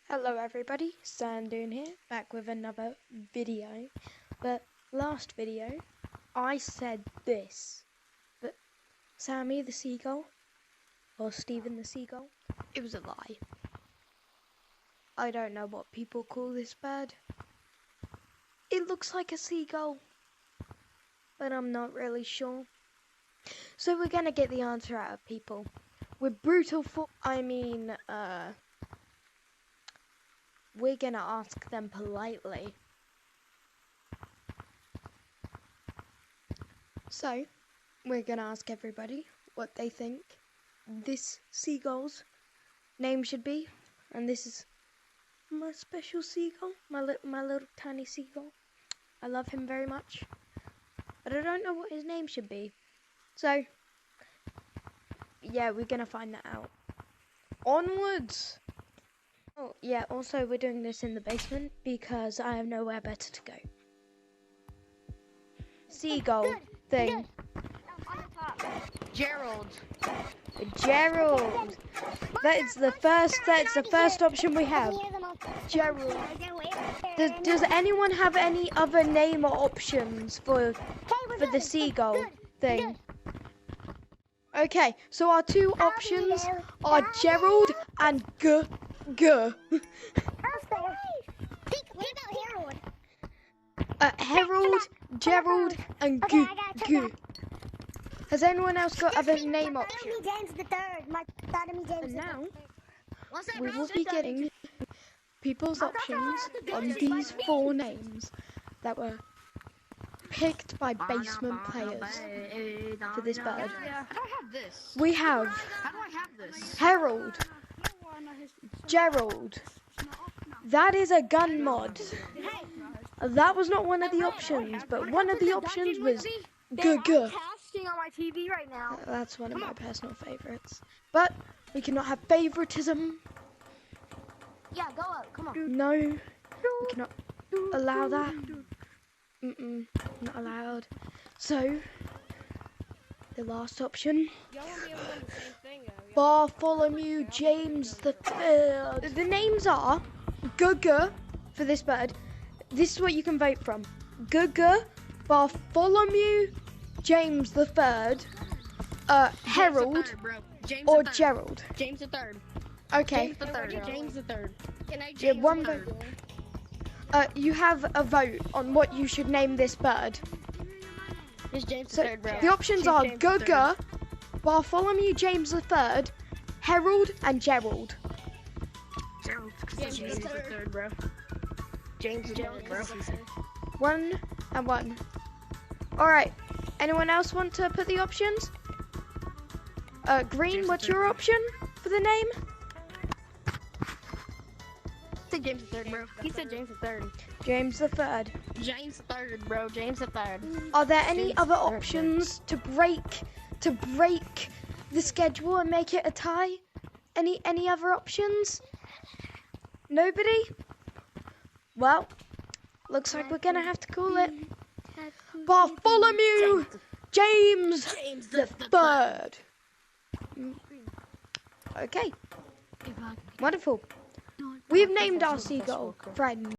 Hello everybody, Sandoon here, back with another video. But last video, I said this, but Sammy the seagull, or Stephen the seagull, it was a lie. I don't know what people call this bird. It looks like a seagull, but I'm not really sure. So we're gonna get the answer out of people. With brutal we're gonna ask them politely. So, we're gonna ask everybody what they think this seagull's name should be. And this is my special seagull, my little tiny seagull. I love him very much. But I don't know what his name should be. So, yeah, we're gonna find that out. Onwards! Oh, yeah, also we're doing this in the basement because I have nowhere better to go. Seagull thing. On the top. Gerald. Gerald. That's the first option we have. Gerald. Does anyone have any other name or options for the seagull thing? Okay, so our two options are Gerald and G. Harold, Gerald, and G. Has anyone else got other name options? And now, we will be getting people's options on these 4 names that were picked by basement players for this bird. We have Harold, Gerald. That is a gun mod. That was not one of the options, but one of the options was G. That's one of my personal favorites. But we cannot have favoritism. Yeah, go up. Come on. No, we cannot allow that. Not allowed. So, the last option. Bartholomew James III. The names are Guga for this bird. This is what you can vote from: Guga, Bartholomew James III, Harold, or Gerald. James the Third. Okay. James the Third. Yeah, one vote. You have a vote on what you should name this bird. It's James So the Third, bro. the options are Guga, Bartholomew James III, Harold, and Gerald. James the Third, bro. James the Third, bro. 1 and 1. Alright, anyone else want to put the options? Green, what's your option for the name? Say James the Third, bro. He said James the Third. James the Third. James the Third, bro. James the Third. Are there any other options to break the schedule and make it a tie? Any other options? Nobody? Well, looks like we're gonna have to call it Bartholomew James the Third. Okay. Wonderful. We've named our seagull friend.